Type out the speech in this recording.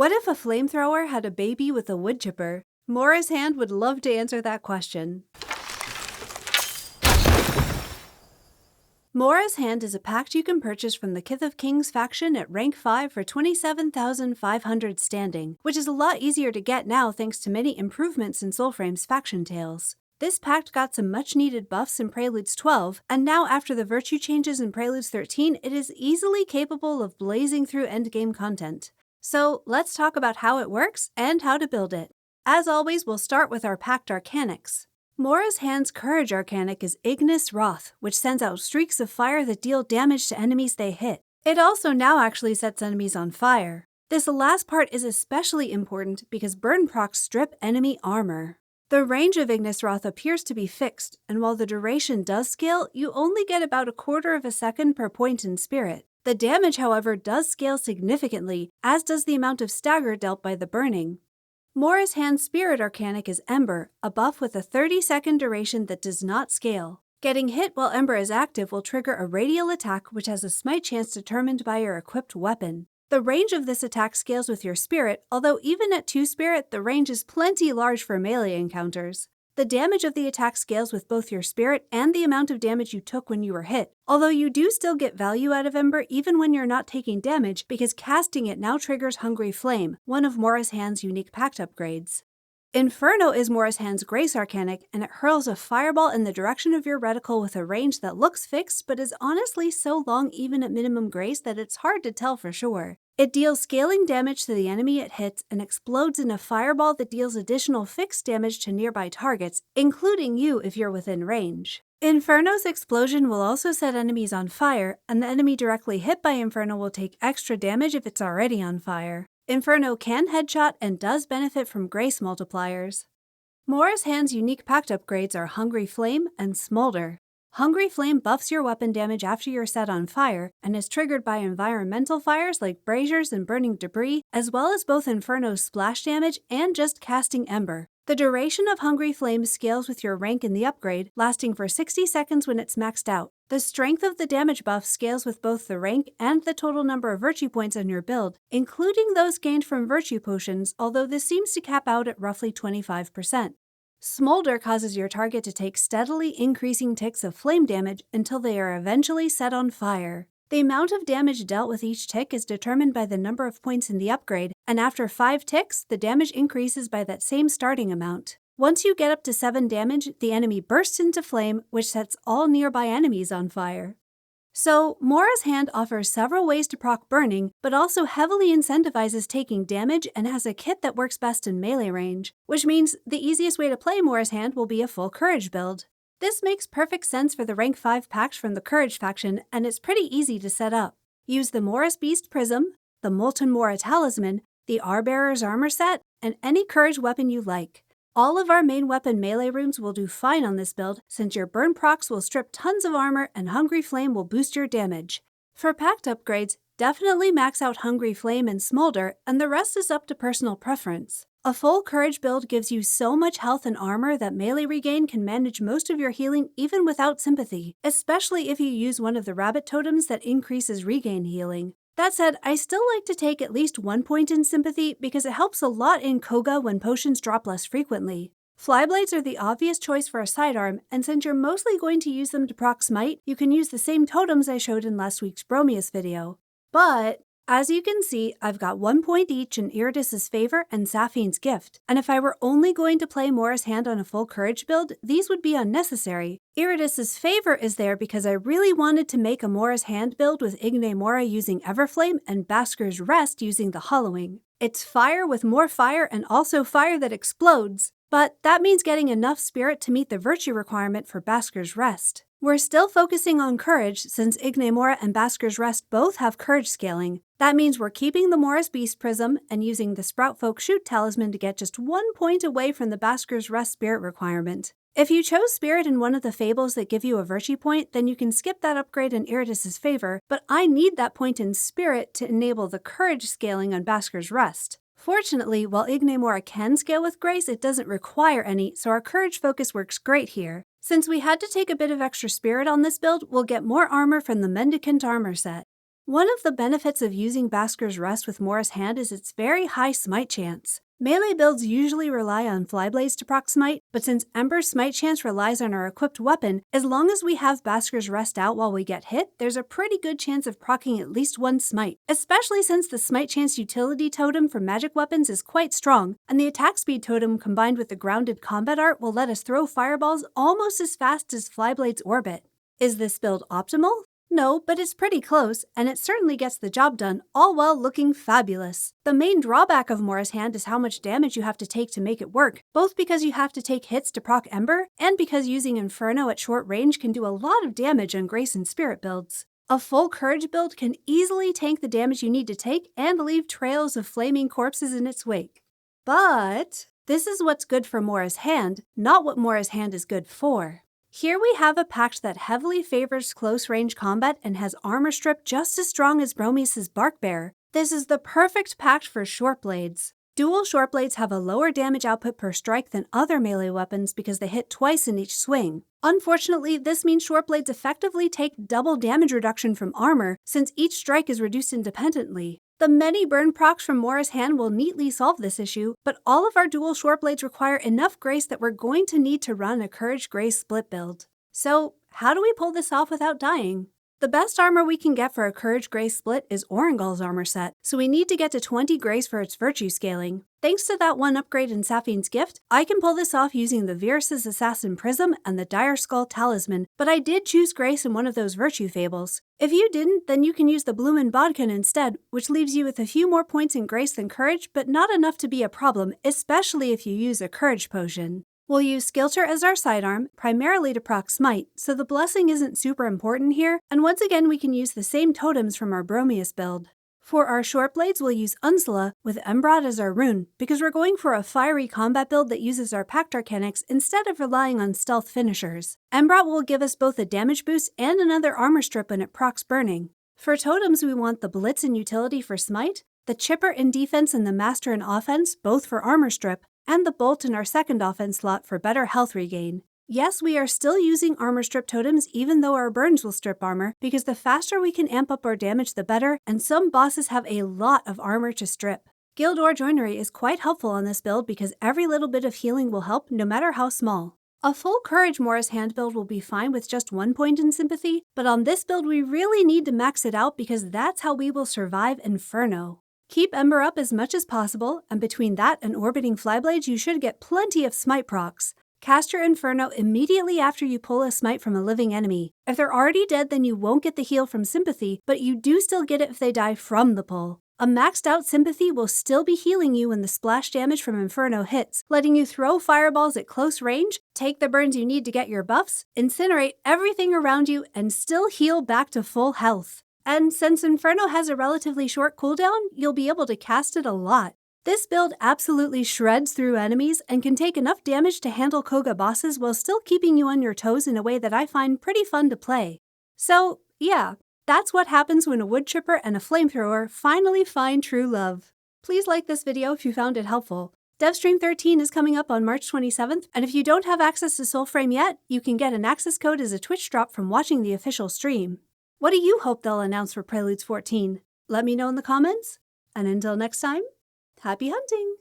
What if a flamethrower had a baby with a wood chipper? Mora's Hand would love to answer that question. Mora's Hand is a pact you can purchase from the Kith of Kings faction at rank 5 for 27,500 standing, which is a lot easier to get now thanks to many improvements in Soulframe's faction tales. This pact got some much-needed buffs in Preludes 12, and now after the virtue changes in Preludes 13, it is easily capable of blazing through endgame content. So let's talk about how it works and how to build it. As always, we'll start with our pact arcanics. Mora's Hand's Courage Arcanic is Ignus Wroth, which sends out streaks of fire that deal damage to enemies they hit. It also now actually sets enemies on fire. This last part is especially important because burn procs strip enemy armor. The range of Ignus Wroth appears to be fixed, and while the duration does scale, you only get about 1/4 of a second per point in spirit. The damage, however, does scale significantly, as does the amount of stagger dealt by the burning. Mora's Hand's Spirit Arcanic is Ember, a buff with a 30-second duration that does not scale. Getting hit while Ember is active will trigger a radial attack which has a smite chance determined by your equipped weapon. The range of this attack scales with your spirit, although even at 2 spirit, the range is plenty large for melee encounters. The damage of the attack scales with both your spirit and the amount of damage you took when you were hit, although you do still get value out of Ember even when you're not taking damage because casting it now triggers Hungry Flame, one of Mora's Hand's unique pact upgrades. Inferno is Mora's Hand's Grace Arcanic, and it hurls a fireball in the direction of your reticle with a range that looks fixed but is honestly so long even at minimum grace that it's hard to tell for sure. It deals scaling damage to the enemy it hits and explodes in a fireball that deals additional fixed damage to nearby targets, including you if you're within range. Inferno's explosion will also set enemies on fire, and the enemy directly hit by Inferno will take extra damage if it's already on fire. Inferno can headshot and does benefit from grace multipliers. Mora's Hand's unique pact upgrades are Hungry Flame and Smolder. Hungry Flame buffs your weapon damage after you're set on fire and is triggered by environmental fires like braziers and burning debris, as well as both Inferno's splash damage and just casting Ember. The duration of Hungry Flame scales with your rank in the upgrade, lasting for 60 seconds when it's maxed out. The strength of the damage buff scales with both the rank and the total number of virtue points on your build, including those gained from virtue potions, although this seems to cap out at roughly 25%. Smolder causes your target to take steadily increasing ticks of flame damage until they are eventually set on fire. The amount of damage dealt with each tick is determined by the number of points in the upgrade, and after 5 ticks, the damage increases by that same starting amount. Once you get up to 7 damage, the enemy bursts into flame, which sets all nearby enemies on fire. So, Mora's Hand offers several ways to proc burning, but also heavily incentivizes taking damage and has a kit that works best in melee range, which means the easiest way to play Mora's Hand will be a full Courage build. This makes perfect sense for the rank 5 pact from the Courage faction, and it's pretty easy to set up. Use the Mora's Beast Prism, the Molten Mora Talisman, the Arbearer's Armor set, and any Courage weapon you like. All of our main weapon melee runes will do fine on this build, since your burn procs will strip tons of armor and Hungry Flame will boost your damage. For pact upgrades, definitely max out Hungry Flame and Smolder, and the rest is up to personal preference. A full Courage build gives you so much health and armor that melee regain can manage most of your healing even without sympathy, especially if you use one of the rabbit totems that increases regain healing. That said, I still like to take at least 1 point in sympathy because it helps a lot in Koga when potions drop less frequently. Flyblades are the obvious choice for a sidearm, and since you're mostly going to use them to proc smite, you can use the same totems I showed in last week's Bromius video. But, as you can see, I've got 1 point each in Iridis's Favor and Saphine's Gift, and if I were only going to play Mora's Hand on a full Courage build, these would be unnecessary. Iridis's Favor is there because I really wanted to make a Mora's Hand build with Ignus Mora using Everflame and Basker's Rest using the Hollowing. It's fire with more fire and also fire that explodes, but that means getting enough spirit to meet the virtue requirement for Basker's Rest. We're still focusing on Courage since Ignus Mora and Basker's Rest both have Courage scaling. That means we're keeping the Mora's Beast Prism and using the Sproutfolk Shoot Talisman to get just 1 point away from the Basker's Rest spirit requirement. If you chose Spirit in one of the fables that give you a virtue point, then you can skip that upgrade in Iridis's Favor, but I need that point in Spirit to enable the Courage scaling on Basker's Rest. Fortunately, while Ignus Mora can scale with Grace, it doesn't require any, so our Courage focus works great here. Since we had to take a bit of extra spirit on this build, we'll get more armor from the Mendicant armor set. One of the benefits of using Basker's Rest with Mora's Hand is its very high smite chance. Melee builds usually rely on Flyblades to proc smite, but since Ember's smite chance relies on our equipped weapon, as long as we have Basker's Rest out while we get hit, there's a pretty good chance of proccing at least one smite, especially since the smite chance utility totem for magic weapons is quite strong, and the attack speed totem combined with the grounded combat art will let us throw fireballs almost as fast as Flyblade's orbit. Is this build optimal? No, but it's pretty close, and it certainly gets the job done, all while looking fabulous. The main drawback of Mora's Hand is how much damage you have to take to make it work, both because you have to take hits to proc Ember, and because using Inferno at short range can do a lot of damage on Grace and Spirit builds. A full Courage build can easily tank the damage you need to take and leave trails of flaming corpses in its wake. But this is what's good for Mora's Hand, not what Mora's Hand is good for. Here we have a pact that heavily favors close-range combat and has armor strip just as strong as Bromius's Barkbearer. This is the perfect pact for short blades. Dual short blades have a lower damage output per strike than other melee weapons because they hit twice in each swing. Unfortunately, this means short blades effectively take double damage reduction from armor since each strike is reduced independently. The many burn procs from Mora's Hand will neatly solve this issue, but all of our dual short blades require enough grace that we're going to need to run a Courage Grace split build. So, how do we pull this off without dying? The best armor we can get for a Courage Grace split is Orengal's armor set, so we need to get to 20 grace for its virtue scaling. Thanks to that one upgrade in Sapphine's gift, I can pull this off using the Virus' Assassin Prism and the Dire Skull Talisman, but I did choose grace in one of those virtue fables. If you didn't, then you can use the Bloomin' Bodkin instead, which leaves you with a few more points in grace than courage, but not enough to be a problem, especially if you use a courage potion. We'll use Skilter as our sidearm, primarily to proc smite, so the blessing isn't super important here, and once again we can use the same totems from our Bromius build. For our short blades, we'll use Unsula with Embrod as our rune, because we're going for a fiery combat build that uses our Pact Arcanics instead of relying on stealth finishers. Embrod will give us both a damage boost and another armor strip when it procs burning. For totems, we want the Blitz in utility for smite, the Chipper in defense and the Master in offense, both for armor strip, and the Bolt in our second offense slot for better health regain. Yes, we are still using armor strip totems even though our burns will strip armor, because the faster we can amp up our damage the better, and some bosses have a lot of armor to strip. Guild Ore Joinery is quite helpful on this build because every little bit of healing will help no matter how small. A full Courage Mora's Hand build will be fine with just 1 point in sympathy, but on this build we really need to max it out because that's how we will survive Inferno. Keep Ember up as much as possible, and between that and Orbiting Flyblades you should get plenty of smite procs. Cast your Inferno immediately after you pull a smite from a living enemy. If they're already dead, then you won't get the heal from Sympathy, but you do still get it if they die from the pull. A maxed out Sympathy will still be healing you when the splash damage from Inferno hits, letting you throw fireballs at close range, take the burns you need to get your buffs, incinerate everything around you, and still heal back to full health. And since Inferno has a relatively short cooldown, you'll be able to cast it a lot. This build absolutely shreds through enemies and can take enough damage to handle Koga bosses while still keeping you on your toes in a way that I find pretty fun to play. So, yeah, that's what happens when a wood chipper and a flamethrower finally find true love. Please like this video if you found it helpful. DevStream 13 is coming up on March 27th, and if you don't have access to Soulframe yet, you can get an access code as a Twitch drop from watching the official stream. What do you hope they'll announce for Preludes 14? Let me know in the comments, and until next time, happy hunting!